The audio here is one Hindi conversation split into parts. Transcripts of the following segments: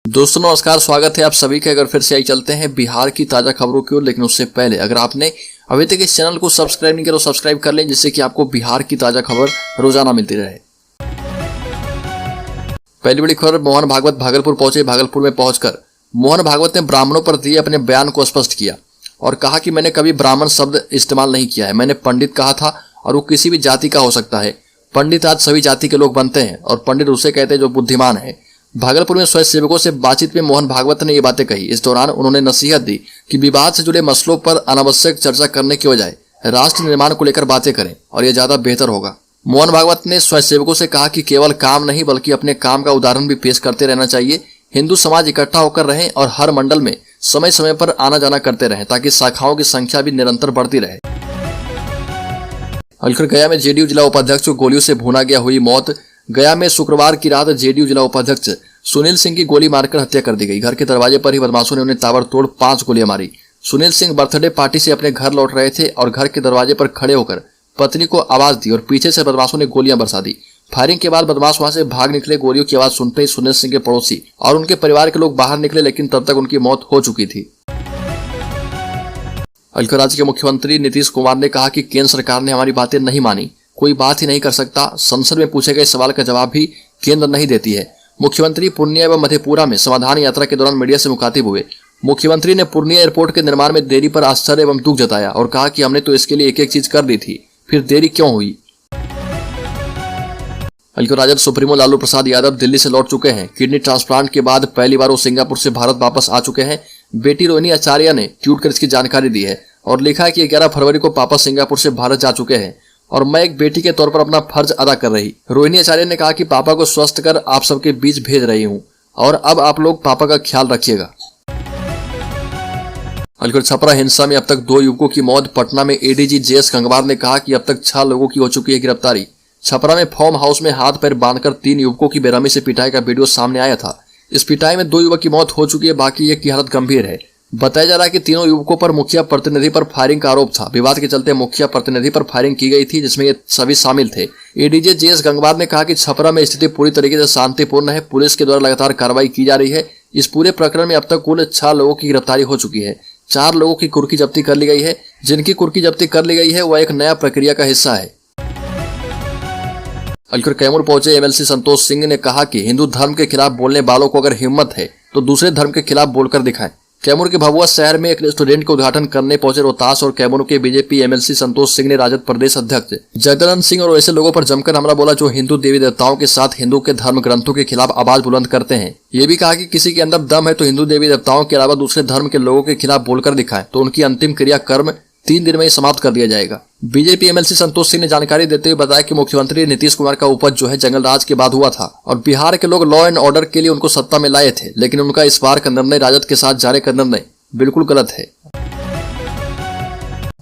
दोस्तों नमस्कार, स्वागत है आप सभी का। अगर फिर से आई चलते हैं बिहार की ताजा खबरों की ओर, लेकिन उससे पहले अगर आपने अभी तक इस चैनल को सब्सक्राइब नहीं किया तो सब्सक्राइब कर लें, जिससे कि आपको बिहार की ताजा खबर रोजाना मिलती रहे। पहली बड़ी खबर, मोहन भागवत भागलपुर पहुंचे। भागलपुर में पहुंचकर मोहन भागवत ने ब्राह्मणों पर दिए अपने बयान को स्पष्ट किया और कहा कि मैंने कभी ब्राह्मण शब्द इस्तेमाल नहीं किया है, मैंने पंडित कहा था और वो किसी भी जाति का हो सकता है। पंडित आज सभी जाति के लोग बनते हैं और पंडित उसे कहते हैं जो बुद्धिमान है। भागलपुर में स्वयंसेवकों से बातचीत में मोहन भागवत ने ये बातें कही। इस दौरान उन्होंने नसीहत दी कि विवाद से जुड़े मसलों पर अनावश्यक चर्चा करने के बजाय राष्ट्र निर्माण को लेकर बातें करें और यह ज्यादा बेहतर होगा। मोहन भागवत ने स्वयंसेवकों से कहा कि केवल काम नहीं बल्कि अपने काम का उदाहरण भी पेश करते रहना चाहिए। हिंदू समाज इकट्ठा होकर रहें और हर मंडल में समय समय पर आना जाना करते रहें ताकि शाखाओं की संख्या भी निरंतर बढ़ती रहे। अलखर गया में जेडीयू जिला उपाध्यक्ष को गोलियों से भूना गया, हुई मौत। गया में शुक्रवार की रात जेडीयू जिला उपाध्यक्ष सुनील सिंह की गोली मारकर हत्या कर दी गई। घर के दरवाजे पर ही बदमाशों ने उन्हें ताबड़तोड़ 5 गोलियां मारी। सुनील सिंह बर्थडे पार्टी से अपने घर लौट रहे थे और घर के दरवाजे पर खड़े होकर पत्नी को आवाज दी और पीछे से बदमाशों ने गोलियां बरसा दी। फायरिंग के बाद बदमाश वहां से भाग निकले। गोलियों की आवाज सुनते ही सुनील सिंह के पड़ोसी और उनके परिवार के लोग बाहर निकले, लेकिन तब तक उनकी मौत हो चुकी थी। अलकर राज्य के मुख्यमंत्री नीतीश कुमार ने कहा कि केंद्र सरकार ने हमारी बातें नहीं मानी, कोई बात ही नहीं कर सकता। संसद में पूछे गए सवाल का जवाब भी केंद्र नहीं देती है। मुख्यमंत्री पूर्णिया एवं मधेपुरा में समाधान यात्रा के दौरान मीडिया से मुखातिब हुए। मुख्यमंत्री ने पूर्णिया एयरपोर्ट के निर्माण में देरी पर आश्चर्य एवं दुख जताया और कहा कि हमने तो इसके लिए एक एक चीज कर दी थी, फिर देरी क्यों हुई। अलकर राजद सुप्रीमो लालू प्रसाद यादव दिल्ली से लौट चुके हैं। किडनी ट्रांसप्लांट के बाद पहली बार वो सिंगापुर से भारत वापस आ चुके हैं। बेटी रोहिणी आचार्य ने ट्वीट कर इसकी जानकारी दी है और लिखा है कि 11 फरवरी को पापा सिंगापुर से भारत जा चुके हैं और मैं एक बेटी के तौर पर अपना फर्ज अदा कर रही। रोहिणी आचार्य ने कहा कि पापा को स्वस्थ कर आप सबके बीच भेज रही हूं और अब आप लोग पापा का ख्याल रखिएगा। अलकर छपरा हिंसा में अब तक 2 युवकों की मौत। पटना में एडीजी जेएस गंगवार ने कहा कि अब तक 6 लोगों की हो चुकी है गिरफ्तारी। छपरा में फार्म हाउस में हाथ पैर बांधकर 3 युवकों की बेरहमी से पिटाई का वीडियो सामने आया था। इस पिटाई में 2 युवक की मौत हो चुकी है, बाकी एक की हालत गंभीर है। बताया जा रहा है कि तीनों युवकों पर मुखिया प्रतिनिधि पर फायरिंग का आरोप था। विवाद के चलते मुखिया प्रतिनिधि पर फायरिंग की गई थी, जिसमें ये सभी शामिल थे। एडीजे जेएस गंगवार ने कहा कि छपरा में स्थिति पूरी तरीके से शांतिपूर्ण है। पुलिस के द्वारा लगातार कार्रवाई की जा रही है। इस पूरे प्रकरण में अब तक कुल 6 लोगों की गिरफ्तारी हो चुकी है। 4 लोगों की कुर्की जब्ती कर ली गई है। जिनकी कुर्की जब्ती कर ली गई है वह एक नया प्रक्रिया का हिस्सा है। अलकर कैमूर पहुंचे एमएलसी संतोष सिंह ने कहा कि हिंदू धर्म के खिलाफ बोलने वालों को अगर हिम्मत है तो दूसरे धर्म के खिलाफ बोलकर दिखाएं। कैमूर के भभुआ शहर में एक रेस्टोरेंट का उद्घाटन करने पहुंचे रोहतास और कैमूर के बीजेपी एमएलसी संतोष सिंह ने राजद प्रदेश अध्यक्ष जगदानंद सिंह और ऐसे लोगों पर जमकर हमला बोला जो हिंदू देवी देवताओं के साथ हिंदू के धर्म ग्रंथों के खिलाफ आवाज बुलंद करते हैं। ये भी कहा कि किसी के अंदर दम है तो हिंदू देवी देवताओं के अलावा दूसरे धर्म के लोगों के खिलाफ बोलकर दिखाएं तो उनकी अंतिम क्रिया कर्म 3 दिन में ही समाप्त कर दिया जाएगा। बीजेपी एमएलसी संतोष सिंह ने जानकारी देते हुए बताया कि मुख्यमंत्री नीतीश कुमार का उपज जो है जंगल राज के बाद हुआ था और बिहार के लोग लॉ एंड ऑर्डर के लिए उनको सत्ता में लाए थे, लेकिन उनका इस बार का निर्णय राजद के साथ जाने का निर्णय बिल्कुल गलत है।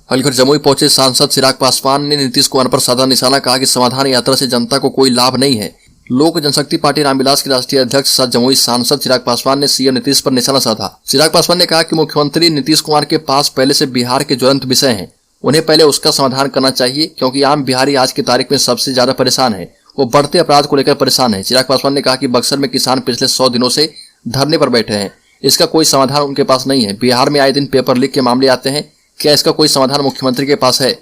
अलकर जमुई पहुंचे सांसद चिराग पासवान ने नीतीश कुमार पर साधा निशाना, कहा कि समाधान यात्रा से जनता को कोई लाभ नहीं है। लोक जनशक्ति पार्टी रामविलास के राष्ट्रीय अध्यक्ष सह जमुई सांसद चिराग पासवान ने सीएम नीतीश पर निशाना साधा। चिराग पासवान ने कहा कि मुख्यमंत्री नीतीश कुमार के पास पहले से बिहार के ज्वलंत विषय हैं, उन्हें पहले उसका समाधान करना चाहिए, क्योंकि आम बिहारी आज की तारीख में सबसे ज्यादा परेशान है। वो बढ़ते अपराध को लेकर परेशान है। चिराग पासवान ने कहा कि बक्सर में किसान पिछले 100 दिनों से धरने पर बैठे हैं, इसका कोई समाधान उनके पास नहीं है। बिहार में आए दिन पेपर लीक के मामले आते हैं, क्या इसका कोई समाधान मुख्यमंत्री के पास है?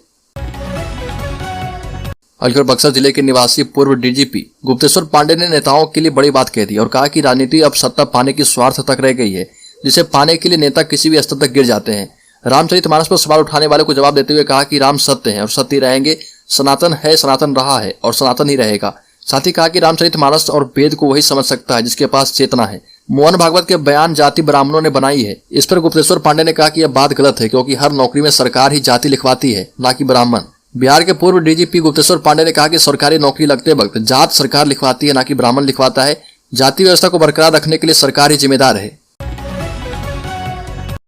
अलकर बक्सर जिले के निवासी पूर्व डीजीपी गुप्तेश्वर पांडे ने नेताओं के लिए बड़ी बात कह दी और कहा कि राजनीति अब सत्ता पाने की स्वार्थ तक रह गई है, जिसे पाने के लिए नेता किसी भी स्तर तक गिर जाते हैं। रामचरितमानस पर सवाल उठाने वाले को जवाब देते हुए कहा कि राम सत्य है और सत्य रहेंगे, सनातन है, सनातन रहा है और सनातन ही रहेगा। साथ ही कहा कि रामचरितमानस और वेद को वही समझ सकता है जिसके पास चेतना है। मोहन भागवत के बयान जाति ब्राह्मणों ने बनाई है। इस पर गुप्तेश्वर पांडे ने कहा कि यह बात गलत है, क्योंकि हर नौकरी में सरकार ही जाति लिखवाती है, न कि ब्राह्मण। बिहार के पूर्व डीजीपी गुप्तेश्वर पांडे ने कहा कि सरकारी नौकरी लगते वक्त जात सरकार लिखवाती है, न कि ब्राह्मण लिखवाता है। जाति व्यवस्था को बरकरार रखने के लिए सरकार ही जिम्मेदार है।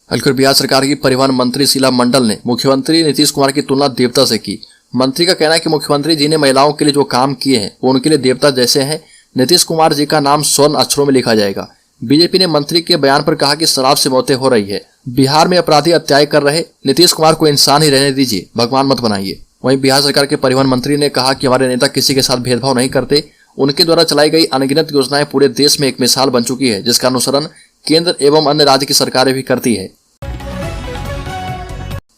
अलकर बिहार सरकार की परिवहन मंत्री शीला मंडल ने मुख्यमंत्री नीतीश कुमार की तुलना देवता से की। मंत्री का कहना है कि मुख्यमंत्री जी ने महिलाओं के लिए जो काम किए हैं वो उनके लिए देवता जैसे हैं। नीतीश कुमार जी का नाम स्वर्ण अक्षरों में लिखा जाएगा। बीजेपी ने मंत्री के बयान पर कहा कि शराब से मौतें हो रही है, बिहार में अपराधी अत्याचार कर रहे, नीतीश कुमार को इंसान ही रहने दीजिए, भगवान मत बनाइए। वहीं बिहार सरकार के परिवहन मंत्री ने कहा कि हमारे नेता किसी के साथ भेदभाव नहीं करते उनके द्वारा चलाई गई अनगिनत योजनाएं पूरे देश में एक मिसाल बन चुकी है, जिसका अनुसरण केंद्र एवं अन्य राज्य की सरकारें भी करती है।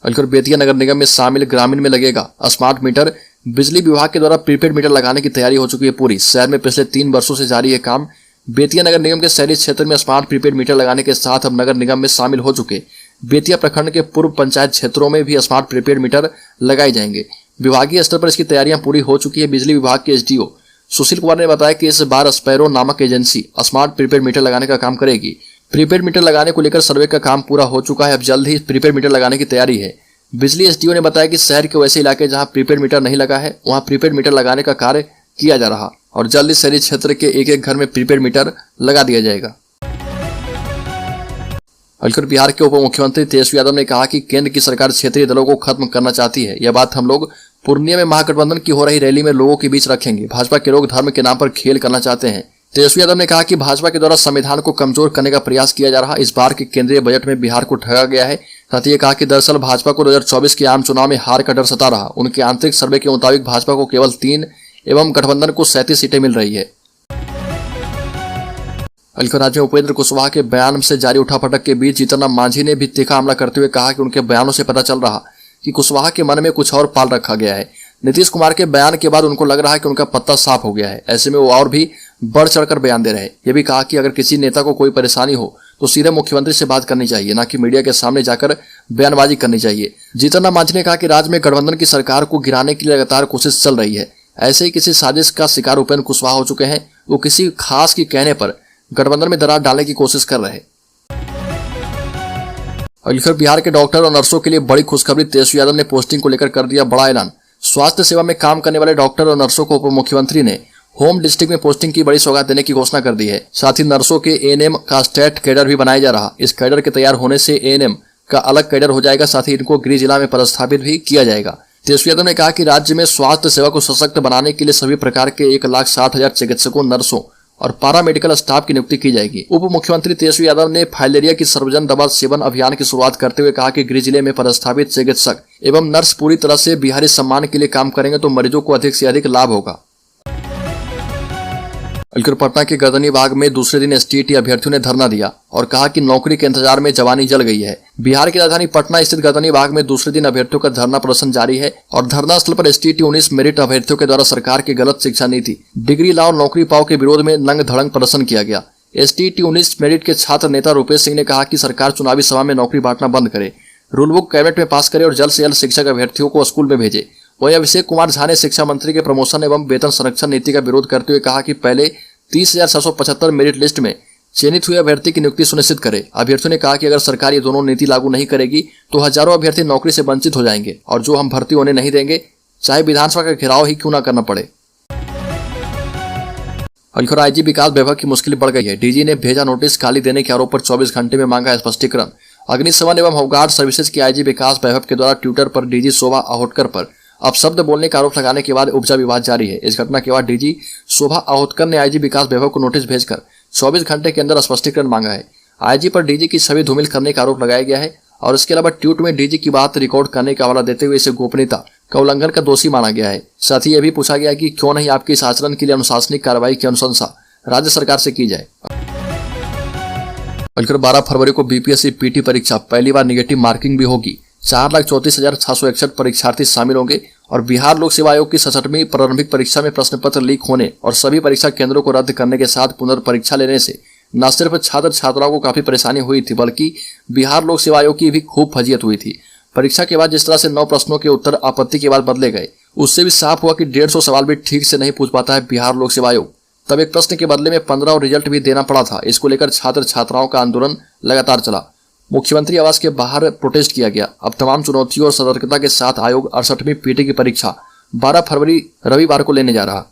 बेतिया नगर निगम में शामिल ग्रामीण में लगेगा स्मार्ट मीटर। बिजली विभाग के द्वारा प्रीपेड मीटर लगाने की तैयारी हो चुकी है पूरी। शहर में पिछले 3 वर्षों से जारी है काम। बेतिया नगर निगम के शहरी क्षेत्र में स्मार्ट प्रीपेड मीटर लगाने के साथ अब नगर निगम में शामिल हो चुके बेतिया प्रखंड के पूर्व पंचायत क्षेत्रों में भी स्मार्ट प्रीपेड मीटर लगाए जाएंगे। विभागीय स्तर पर इसकी तैयारियां पूरी हो चुकी है। बिजली विभाग के एसडीओ सुशील कुमार ने बताया कि इस बार स्पैरो नामक एजेंसी स्मार्ट प्रीपेड मीटर लगाने का काम करेगी। प्रीपेड मीटर लगाने को लेकर सर्वे का काम पूरा हो चुका है। अब जल्द ही प्रीपेड मीटर लगाने की तैयारी है। बिजली एसडीओ ने बताया कि शहर के वैसे इलाके जहां प्रीपेड मीटर नहीं लगा है वहां प्रीपेड मीटर लगाने का कार्य किया जा रहा और जल्द ही शहरी क्षेत्र के एक घर में प्रीपेड मीटर लगा दिया जाएगा। बिहार के उप मुख्यमंत्री तेजस्वी यादव ने कहा कि केंद्र की सरकार क्षेत्रीय दलों को खत्म करना चाहती है। यह बात हम लोग पूर्णिया में महागठबंधन की हो रही रैली में लोगों के बीच रखेंगे। भाजपा के लोग धर्म के नाम पर खेल करना चाहते हैं। तेजस्वी यादव ने कहा कि भाजपा के द्वारा संविधान को कमजोर करने का प्रयास किया जा रहा। इस बार के केंद्रीय बजट में बिहार को ठगा गया है। साथ ही कहा कि दरअसल भाजपा को 2024 के आम चुनाव में हार का डर सता रहा। उनके आंतरिक सर्वे के मुताबिक भाजपा को केवल 3 एवं गठबंधन को 37 सीटें मिल रही है। राज्य में उपेंद्र कुशवाहा के बयान से जारी उठापटक के बीच जीतन राम मांझी ने भी तीखा हमला करते हुए कहा कि उनके बयानों से पता चल रहा कि कुशवाहा के मन में कुछ और पाल रखा गया है। नीतीश कुमार के बयान के बाद उनको लग रहा है कि उनका पत्ता साफ हो गया है। ऐसे में वो और भी बढ़ चढ़कर बयान दे रहे हैं। ये भी कहा कि अगर किसी नेता को कोई परेशानी हो तो सीधे मुख्यमंत्री से बात करनी चाहिए, ना कि मीडिया के सामने जाकर बयानबाजी करनी चाहिए। जीतन राम मांझी ने कहा कि राज्य में गठबंधन की सरकार को गिराने की लगातार कोशिश चल रही है। ऐसे ही किसी साजिश का शिकार उपेंद्र कुशवाहा हो चुके हैं। वो किसी खास के कहने पर गठबंधन में दरार डालने की कोशिश कर रहे हैं। बिहार के डॉक्टर और नर्सों के लिए बड़ी खुशखबरी। तेजस्वी यादव ने पोस्टिंग को लेकर कर दिया बड़ा ऐलान। स्वास्थ्य सेवा में काम करने वाले डॉक्टर और नर्सों को उप मुख्यमंत्री ने होम डिस्ट्रिक्ट में पोस्टिंग की बड़ी सौगात देने की घोषणा कर दी है। साथ ही नर्सों के एएनएम का स्टेट कैडर भी बनाया जा रहा। इस कैडर के तैयार होने से एएनएम का अलग कैडर हो जाएगा। साथ ही इनको गृह जिला में पदस्थापित भी किया जाएगा। तेजस्वी यादव ने कहा कि राज्य में स्वास्थ्य सेवा को सशक्त बनाने के लिए सभी प्रकार के 1,60,000 चिकित्सकों, नर्सों और पारा मेडिकल स्टाफ की नियुक्ति की जाएगी। उप मुख्यमंत्री तेजस्वी यादव ने फाइलेरिया की सर्वजन दवा सेवन अभियान की शुरुआत करते हुए कहा कि गृह जिले में पदस्थापित चिकित्सक एवं नर्स पूरी तरह से बिहारी सम्मान के लिए काम करेंगे तो मरीजों को अधिक से अधिक लाभ होगा। पटना के गर्दनी बाग में दूसरे दिन एसटीईटी अभ्यर्थियों ने धरना दिया और कहा कि नौकरी के इंतजार में जवानी जल गई है। बिहार की राजधानी पटना स्थित गर्दनी बाग में दूसरे दिन अभ्यर्थियों का धरना प्रदर्शन जारी है और धरना स्थल पर एसटीईटी 19 मेरिट अभ्यर्थियों के द्वारा सरकार की गलत शिक्षा नीति, डिग्री लाओ नौकरी पाओ के विरोध में नंग धड़ंग प्रदर्शन किया गया। एसटीईटी 19 मेरिट के छात्र नेता रूपेश सिंह ने कहा कि सरकार चुनावी सभा में नौकरी बांटना बंद करे, रूल बुक कैबिनेट में पास करे और जल्द से जल्द शिक्षक अभ्यर्थियों को स्कूल में भेजे। वहीं अभिषेक कुमार झा ने शिक्षा मंत्री के प्रमोशन एवं वेतन संरक्षण नीति का विरोध करते हुए कहा कि पहले 30,775 मेरिट लिस्ट में चयनित हुए अभ्यर्थी की नियुक्ति सुनिश्चित करे। अभ्यर्थियों ने कहा कि अगर सरकार ये दोनों नीति लागू नहीं करेगी तो हजारों अभ्यर्थी नौकरी से वंचित हो जाएंगे और जो हम भर्ती होने नहीं देंगे, चाहे विधानसभा का घेराव ही क्यों ना करना पड़े। आईजी विकास वैभव की मुश्किल बढ़ गई है। डीजी ने भेजा नोटिस, खाली देने के आरोप पर 24 घंटे में मांगा स्पष्टीकरण। अग्निशमन एवं होमगार्ड सर्विसेज के आईजी विकास वैभव के द्वारा ट्विटर पर डीजी शोभा अहोटकर पर अपशब्द बोलने का आरोप लगाने के बाद उपजा विवाद जारी है। इस घटना के बाद डीजी शोभा अहोटकर ने आईजी विकास वैभव को नोटिस भेजकर 24 घंटे के अंदर स्पष्टीकरण मांगा है। आईजी पर डीजी की छवि धूमिल करने का आरोप लगाया गया है और इसके अलावा ट्वीट में डीजी की बात रिकॉर्ड करने का हवाला देते हुए इसे गोपनीयता का उल्लंघन का दोषी माना गया है। साथ ही यह भी पूछा गया कि क्यों नहीं आपके इस आचरण के लिए अनुशासनिक कार्रवाई की अनुशंसा राज्य सरकार से की जाए। 12 फरवरी को बीपीएससी पीटी परीक्षा पहली बार निगेटिव मार्किंग भी होगी। 4,34,661 परीक्षार्थी शामिल होंगे और बिहार लोक सेवा आयोग की 67वीं प्रारंभिक परीक्षा में प्रश्न पत्र लीक होने और सभी परीक्षा केंद्रों को रद्द करने के साथ पुनर्परीक्षा लेने से न सिर्फ छात्र छात्राओं को काफी परेशानी हुई थी बल्कि बिहार लोक सेवा आयोग की भी खूब फजीयत हुई थी। परीक्षा के बाद जिस तरह से 9 प्रश्नों के उत्तर आपत्ति के बाद बदले गए, उससे भी साफ हुआ कि 150 सवाल भी ठीक से नहीं पूछ पाता है बिहार लोक सेवा आयोग। तब एक प्रश्न के बदले में 15 और रिजल्ट भी देना पड़ा था। इसको लेकर छात्र छात्राओं का आंदोलन लगातार चला। मुख्यमंत्री आवास के बाहर प्रोटेस्ट किया गया। अब तमाम चुनौतियों और सतर्कता के साथ आयोग 68वीं पीटी की परीक्षा 12 फरवरी रविवार को लेने जा रहा।